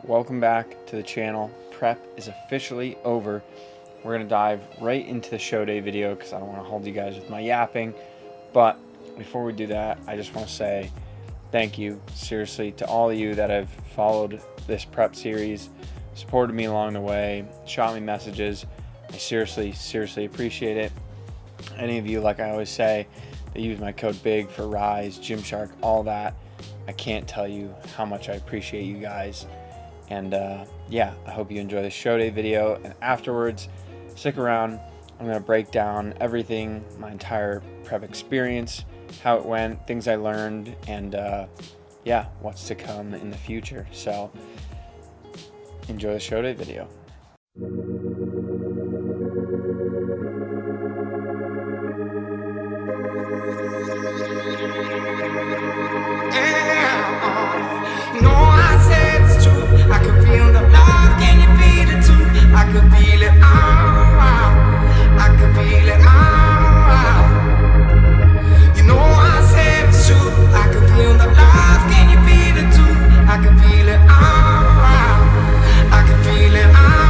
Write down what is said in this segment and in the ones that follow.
welcome back to the channel. Prep is officially over. We're gonna dive right into the show day video because I don't want to hold you guys with my yapping. But before we do that, I just want to say thank you seriously to all of you that have followed this prep series, supported me along the way, shot me messages. I seriously appreciate it. Any of you, like I always say, that use my code BIG for Rise, Gymshark, all that, I can't tell you how much I appreciate you guys. And yeah, I hope you enjoy the show day video, and afterwards stick around. I'm going to break down everything, my entire prep experience, how it went, things I learned, and yeah, what's to come in the future. So enjoy the show day video. I can feel it.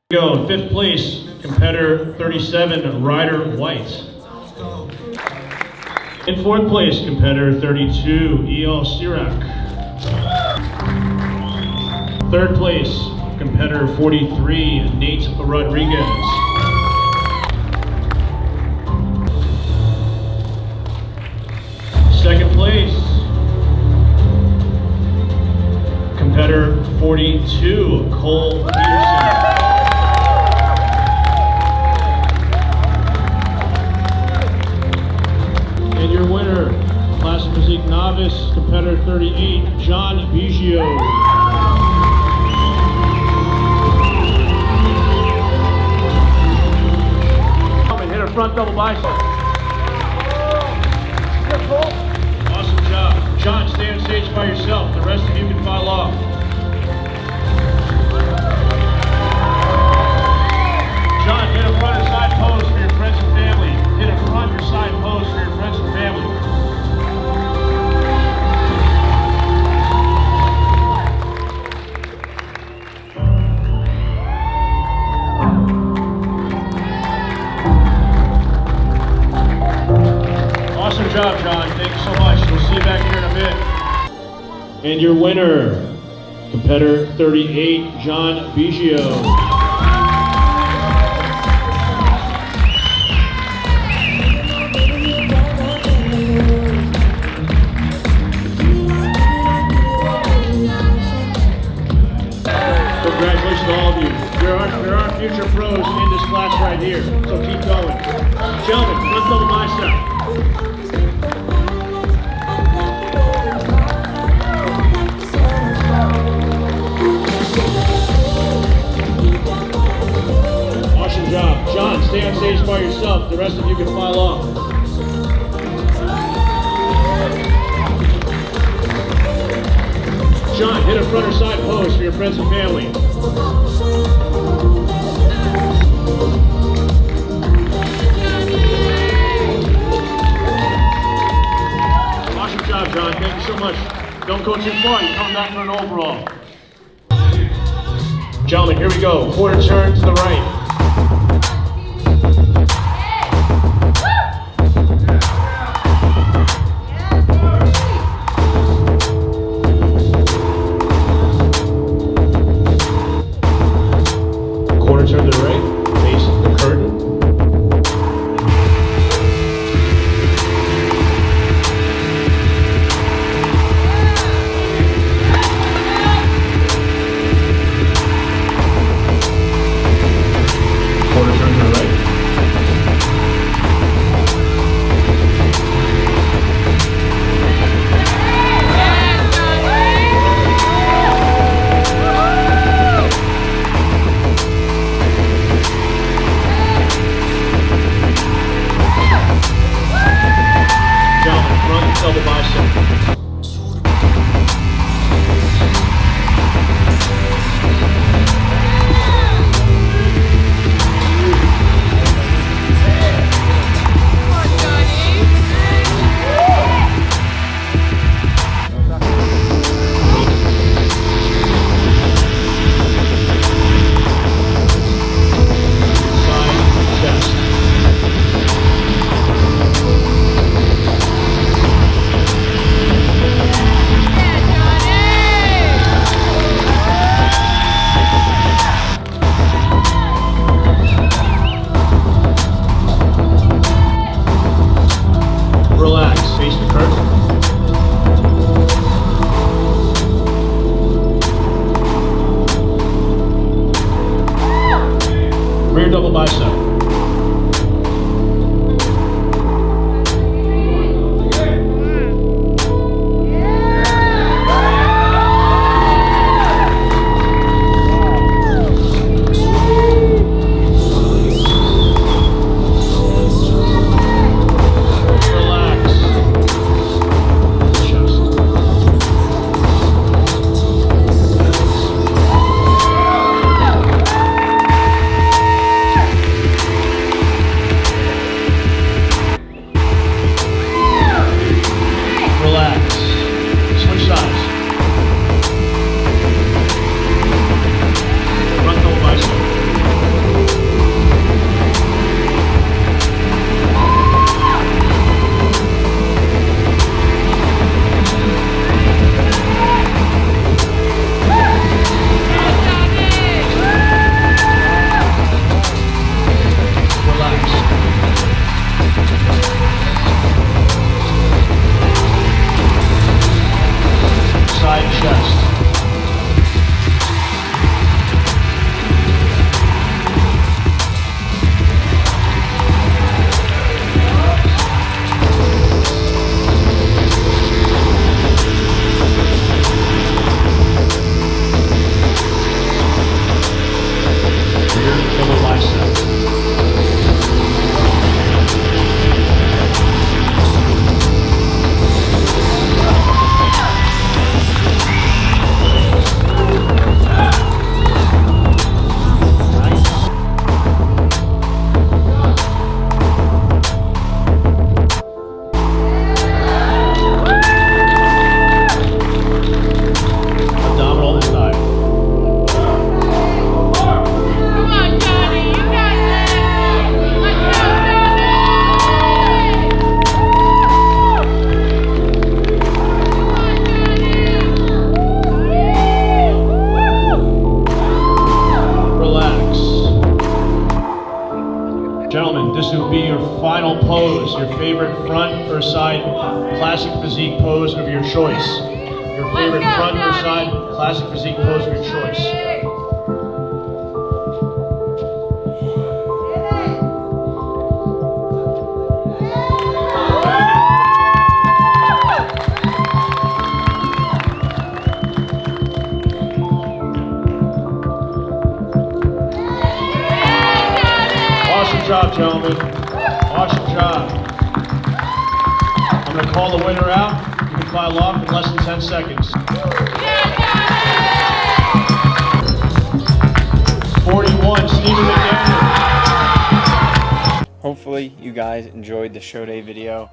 Go, in 5th place, competitor 37, Ryder White. In 4th place, competitor 32, E.L. Sirac. 3rd place, competitor 43, Nate Rodriguez. 2nd place, competitor 42, Cole Peterson. And your winner, Classic Physique Novice, competitor 38, John Biggio. Hit a front double bicep. Awesome job. John, stay on stage by yourself. The rest of you can file off. John, hit a front or side pose for your friends and family. Hit a front or side pose for your friends and family. Awesome job, John. Thank you so much. We'll see you back here in a bit. And your winner, competitor 38, John Biggio. Congratulations to all of you. There are future pros in this class right here, so keep going. Gentlemen, front double bicep. Awesome job. John, stay on stage by yourself. The rest of you can file off. John, hit a front or side pose for your friends and family. Awesome job, John. Thank you so much. Don't go too far. You're coming back for an overall. Gentlemen, here we go. Quarter turn to the right. Turn to the right, face the curtain. Quarter turn to the right. Double bicep. Relax, face the curtain. Rear double bicep. pose, your favorite front or side classic physique pose of your choice. Your favorite front or side classic physique pose of your choice. Awesome job, gentlemen. Awesome job. I'm going to call the winner out. You can file off in less than 10 seconds. 41, Stephen McDaniel. Hopefully you guys enjoyed the show day video,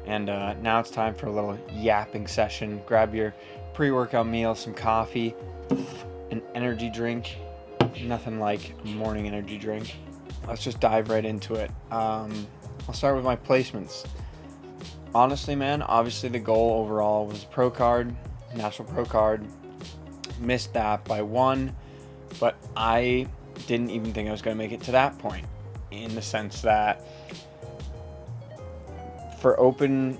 and now it's time for a little yapping session. Grab your pre-workout meal, some coffee, an energy drink. Nothing like a morning energy drink. Let's just dive right into it. I'll start with my placements. Honestly, man, obviously the goal overall was pro card, national pro card. Missed that by one, but I didn't even think I was going to make it to that point, in the sense that for open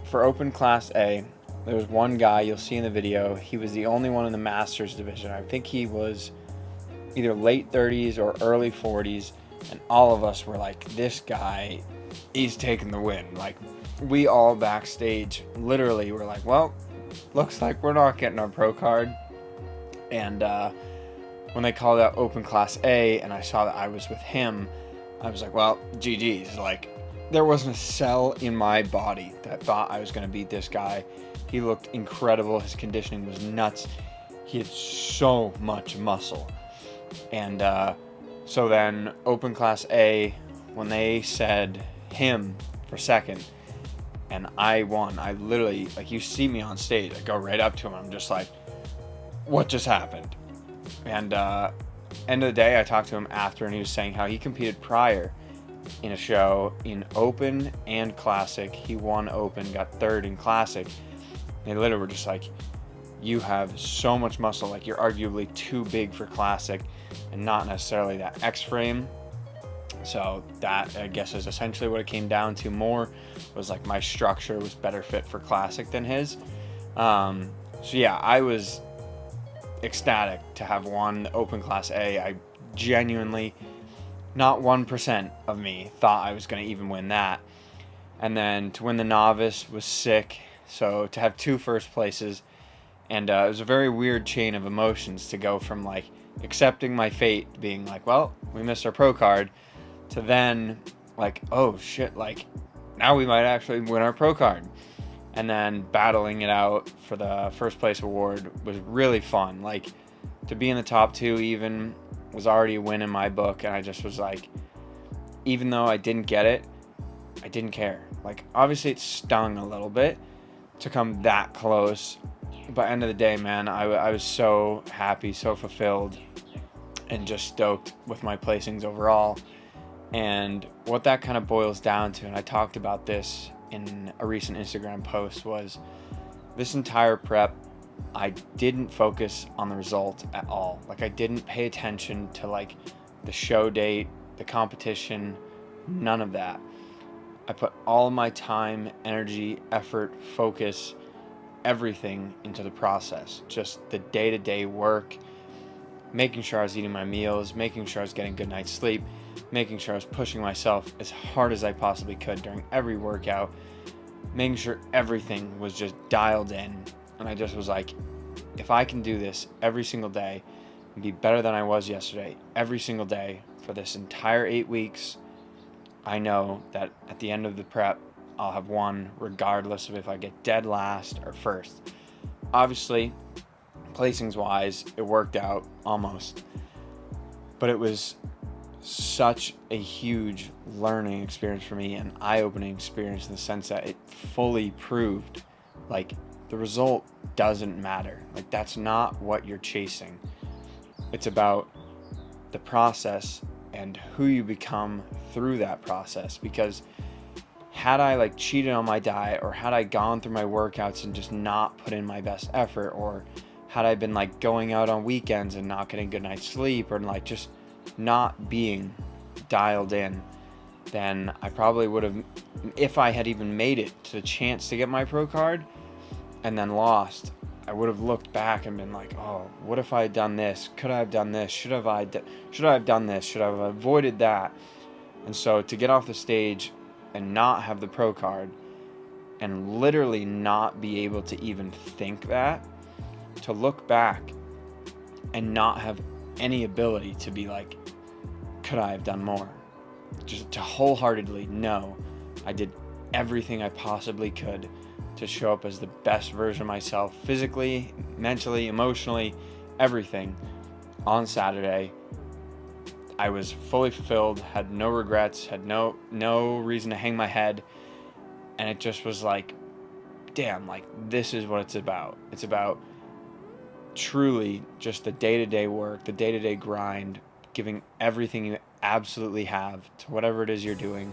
class A, there was one guy you'll see in the video. He was the only one in the masters division. I think he was either late 30s or early 40s, and all of us were like, this guy, he's taking the win. Like, we all backstage literally were like, well, looks like we're not getting our pro card. And when they called out open class A and I saw that I was with him, I was like, well, GG's. Like, there wasn't a cell in my body that thought I was going to beat this guy. He looked incredible. His conditioning was nuts. He had so much muscle. And so then open class A, when they said him for second and I won, I literally, like, you see me on stage, I go right up to him. I'm just like, what just happened? And end of the day, I talked to him after, and he was saying how he competed prior in a show in open and classic. He won open, got third in classic. They literally were just like, you have so much muscle, like you're arguably too big for classic and not necessarily that X frame. So that, I guess, is essentially what it came down to. More was like my structure was better fit for classic than his. So yeah, I was ecstatic to have won the open class A. I genuinely, not 1% of me thought I was going to even win that. And then to win the novice was sick. So to have two first places, and it was a very weird chain of emotions to go from like accepting my fate, being like, well, we missed our pro card, to then like, oh shit, like now we might actually win our pro card. And then battling it out for the first place award was really fun. Like, to be in the top two even was already a win in my book, and I just was like, even though I didn't get it, I didn't care. Like, obviously it stung a little bit to come that close, but end of the day, man, I was so happy, so fulfilled, and just stoked with my placings overall. And what that kind of boils down to, and I talked about this in a recent Instagram post, was this entire prep, I didn't focus on the result at all. Like, I didn't pay attention to like the show date, the competition, none of that. I put all of my time, energy, effort, focus, everything into the process. Just the day-to-day work, making sure I was eating my meals, making sure I was getting a good night's sleep, making sure I was pushing myself as hard as I possibly could during every workout, making sure everything was just dialed in. And I just was like, if I can do this every single day and be better than I was yesterday, every single day for this entire 8 weeks, I know that at the end of the prep, I'll have won regardless of if I get dead last or first. Obviously, placings wise, it worked out almost, but it was such a huge learning experience for me, an eye-opening experience in the sense that it fully proved like the result doesn't matter. Like, that's not what you're chasing. It's about the process and who you become through that process. Because had I like cheated on my diet, or had I gone through my workouts and just not put in my best effort, or had I been like going out on weekends and not getting a good night's sleep, or like just not being dialed in, then I probably would have, if I had even made it to the chance to get my pro card and then lost, I would have looked back and been like, oh, what if I had done this? Could I have done this? Should I have done this? Should I have avoided that? And so to get off the stage and not have the pro card and literally not be able to even think that, to look back and not have any ability to be like, could I have done more? Just to wholeheartedly know I did everything I possibly could to show up as the best version of myself, physically, mentally, emotionally, everything. On Saturday, I was fully fulfilled, had no regrets, had no reason to hang my head, and it just was like, damn, like this is what it's about. It's about truly just the day-to-day work, the day-to-day grind, giving everything you absolutely have to whatever it is you're doing.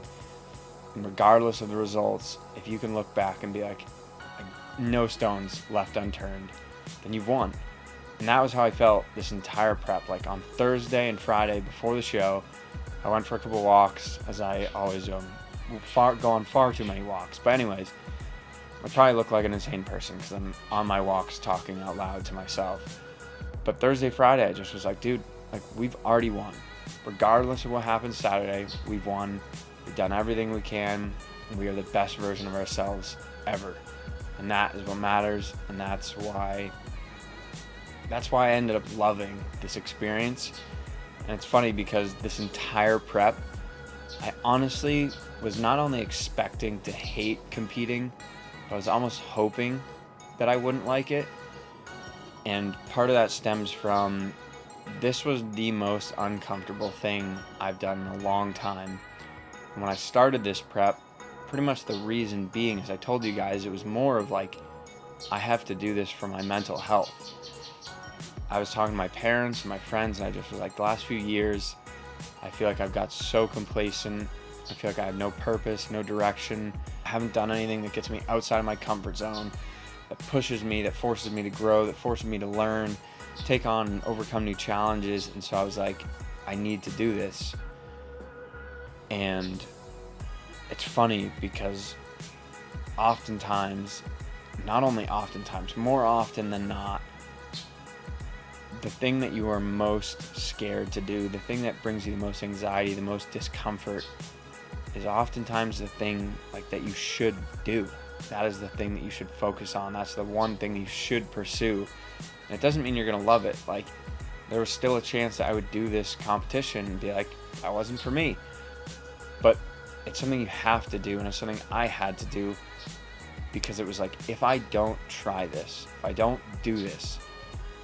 And regardless of the results, if you can look back and be like no stones left unturned, then you've won. And that was how I felt this entire prep. Like on Thursday and Friday before the show, I went for a couple walks, as I always do. Go on far too many walks. But anyways, I probably look like an insane person because I'm on my walks talking out loud to myself. But Thursday, Friday, I just was like, dude, like we've already won. Regardless of what happens Saturday, we've won. We've done everything we can, and we are the best version of ourselves ever. And that is what matters, and that's why I ended up loving this experience. And it's funny because this entire prep, I honestly was not only expecting to hate competing, but I was almost hoping that I wouldn't like it. And part of that stems from, this was the most uncomfortable thing I've done in a long time. When I started this prep, pretty much the reason being, as I told you guys, it was more of like, I have to do this for my mental health. I was talking to my parents and my friends, and I just was like, the last few years, I feel like I've got so complacent. I feel like I have no purpose, no direction. I haven't done anything that gets me outside of my comfort zone, that pushes me, that forces me to grow, that forces me to learn, take on and overcome new challenges. And so I was like, I need to do this. And it's funny because oftentimes, not only oftentimes, more often than not, the thing that you are most scared to do, the thing that brings you the most anxiety, the most discomfort, is oftentimes the thing like that you should do. That is the thing that you should focus on. That's the one thing you should pursue. And it doesn't mean you're gonna love it. Like, there was still a chance that I would do this competition and be like, that wasn't for me. But it's something you have to do, and it's something I had to do, because it was like, if I don't try this, if I don't do this,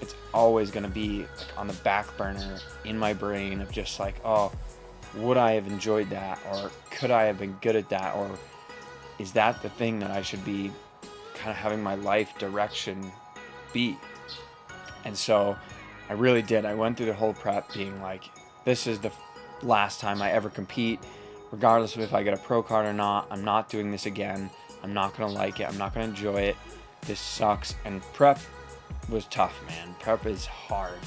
it's always going to be like on the back burner in my brain of just like, oh, would I have enjoyed that? Or could I have been good at that? Or is that the thing that I should be kind of having my life direction be? And so I really did. I went through the whole prep being like, this is the last time I ever compete. Regardless of if I get a pro card or not, I'm not doing this again. I'm not going to like it. I'm not going to enjoy it. This sucks. And prep was tough, man. Prep is hard.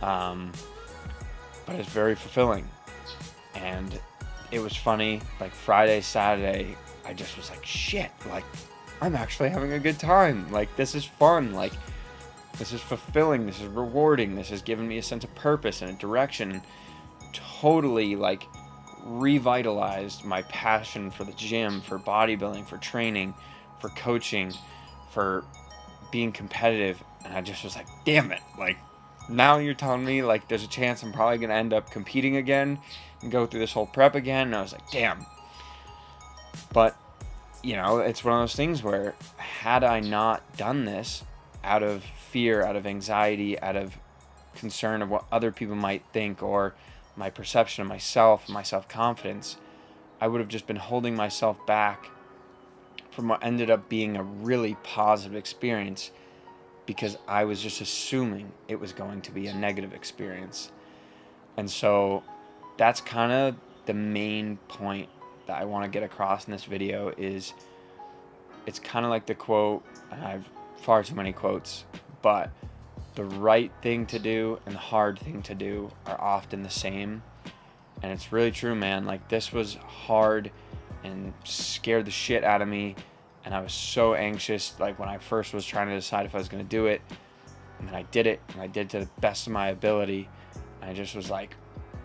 But it's very fulfilling. And it was funny. Like Friday, Saturday, I just was like, shit, like I'm actually having a good time. Like, this is fun. Like, this is fulfilling. This is rewarding. This has given me a sense of purpose and a direction. Totally like revitalized my passion for the gym, for bodybuilding, for training, for coaching, for being competitive. And I just was like, damn it, like now you're telling me like there's a chance I'm probably gonna end up competing again and go through this whole prep again. And I was like, damn. But you know, it's one of those things where had I not done this out of fear, out of anxiety, out of concern of what other people might think, or my perception of myself, my self-confidence, I would have just been holding myself back from what ended up being a really positive experience, because I was just assuming it was going to be a negative experience. And so that's kind of the main point that I want to get across in this video. Is it's kind of like the quote, and I have far too many quotes, but the right thing to do and the hard thing to do are often the same. And it's really true, man. Like, this was hard and scared the shit out of me. And I was so anxious, like, when I first was trying to decide if I was going to do it. And then I did it, and I did it to the best of my ability. And I just was like,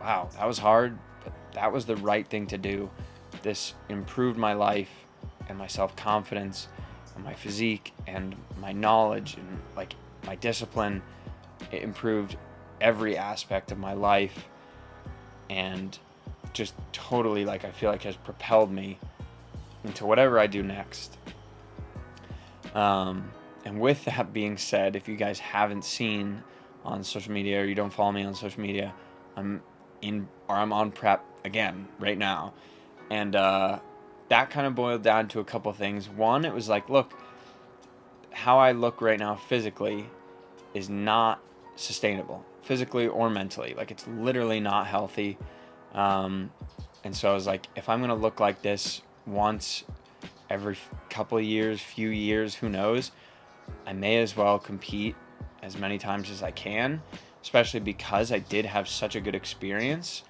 wow, that was hard, but that was the right thing to do. This improved my life and my self-confidence and my physique and my knowledge and, like, my discipline. It improved every aspect of my life, and just totally, like, I feel like has propelled me into whatever I do next. And with that being said, if you guys haven't seen on social media, or you don't follow me on social media, I'm on prep again right now. And that kind of boiled down to a couple things. One, it was like, look, how I look right now physically is not sustainable, physically or mentally. Like, it's literally not healthy. And so I was like, if I'm going to look like this once every couple of years, few years, who knows, I may as well compete as many times as I can, especially because I did have such a good experience.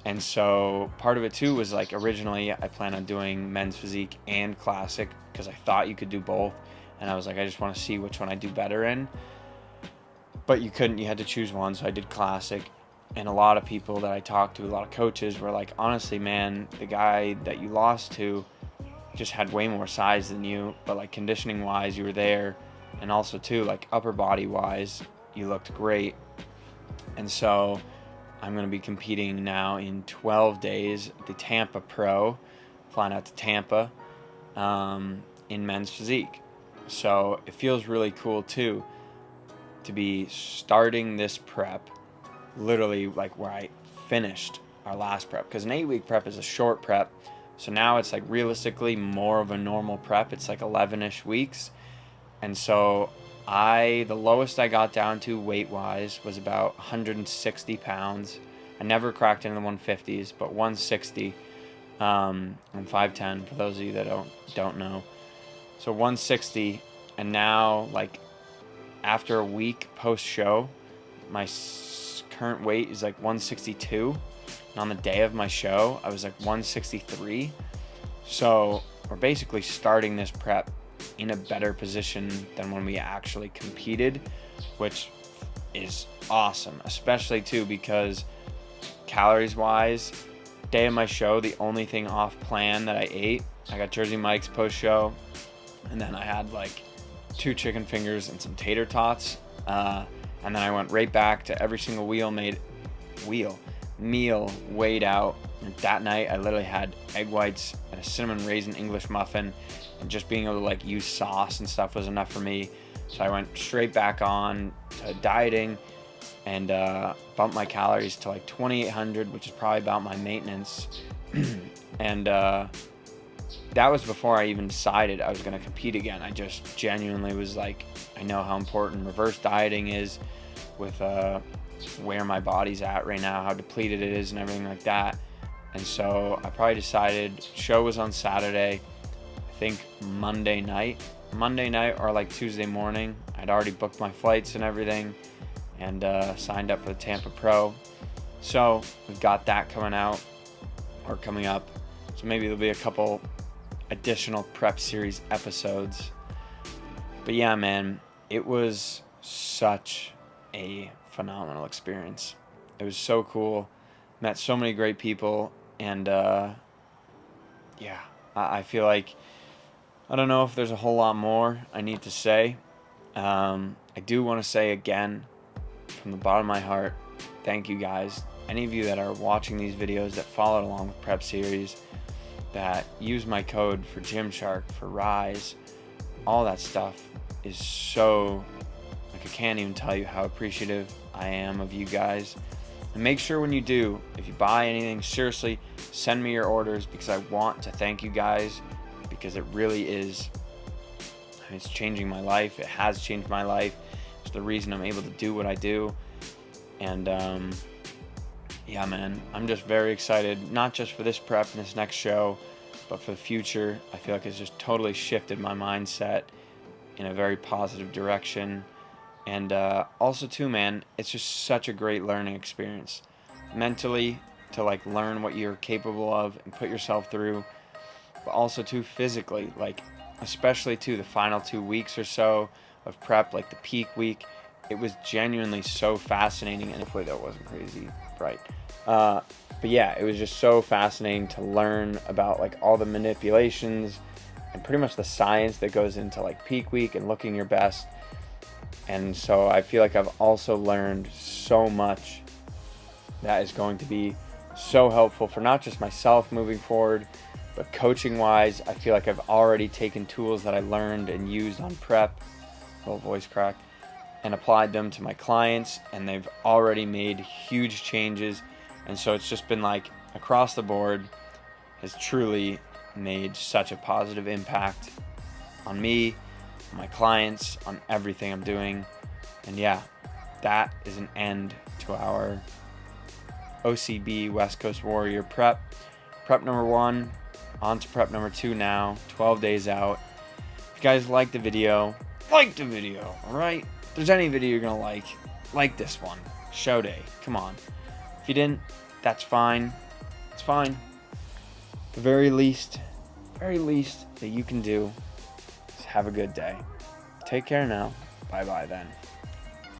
And so part of it too was, like, originally I planned on doing men's physique and classic because I thought you could do both. And I was like, I just want to see which one I do better in. But you couldn't, you had to choose one. So I did classic. And a lot of people that I talked to, a lot of coaches were like, honestly, man, the guy that you lost to just had way more size than you, but, like, conditioning wise, you were there. And also too, like, upper body wise, you looked great. And so I'm going to be competing now in 12 days at the Tampa Pro, flying out to Tampa, in men's physique. So it feels really cool too to be starting this prep literally like where I finished our last prep, because an 8-week prep is a short prep. So now it's like realistically more of a normal prep. It's like 11-ish weeks. And so the lowest I got down to weight wise was about 160 pounds. I never cracked into the 150s, but 160. I'm 5'10", for those of you that don't know. So 160, and now, like, after a week post show, my current weight is like 162. And on the day of my show, I was like 163. So we're basically starting this prep in a better position than when we actually competed, which is awesome, especially too because calories wise, day of my show, the only thing off plan that I ate, I got Jersey Mike's post show, and then I had like 2 chicken fingers and some tater tots, and then I went right back to every single meal weighed out. And that night I literally had egg whites and a cinnamon raisin English muffin, and just being able to, like, use sauce and stuff was enough for me. So I went straight back on to dieting and bumped my calories to like 2,800, which is probably about my maintenance. And that was before I even decided I was going to compete again. I just genuinely was like, I know how important reverse dieting is with where my body's at right now, how depleted it is and everything like that. And so I probably decided, show was on Saturday, I think Monday night or like Tuesday morning, I'd already booked my flights and everything, and signed up for the Tampa Pro. So we've got that coming up. So maybe there'll be a couple additional prep series episodes. But yeah, man, it was such a phenomenal experience. It was so cool. Met so many great people, and yeah, I feel like, I don't know if there's a whole lot more I need to say. I do want to say again, from the bottom of my heart, thank you guys. Any of you that are watching these videos, that followed along with prep series, that use my code for Gymshark, for Rise, all that stuff is so, like, I can't even tell you how appreciative I am of you guys. And make sure when you do, if you buy anything, seriously, send me your orders, because I want to thank you guys, because it really is, it's changing my life. It has changed my life. It's the reason I'm able to do what I do. And yeah, man, I'm just very excited, not just for this prep and this next show, but for the future. I feel like it's just totally shifted my mindset in a very positive direction. And also too, man, it's just such a great learning experience. Mentally, to like learn what you're capable of and put yourself through, but also too physically, like especially to the final 2 weeks or so of prep, like the peak week. It was genuinely so fascinating, and hopefully that wasn't crazy bright. But yeah, it was just so fascinating to learn about like all the manipulations and pretty much the science that goes into like peak week and looking your best. And so I feel like I've also learned so much that is going to be so helpful for not just myself moving forward, but coaching wise. I feel like I've already taken tools that I learned and used on prep, little voice crack, and applied them to my clients, and they've already made huge changes. And so it's just been like across the board has truly made such a positive impact on me, on my clients, on everything I'm doing. And yeah, that is an end to our OCB West Coast Warrior prep number 1. On to prep number 2 now, 12 days out. If you guys liked the video, all right? If there's any video you're gonna like this one, show day, come on. If you didn't, that's fine, it's fine. The very least that you can do is have a good day. Take care now, bye then.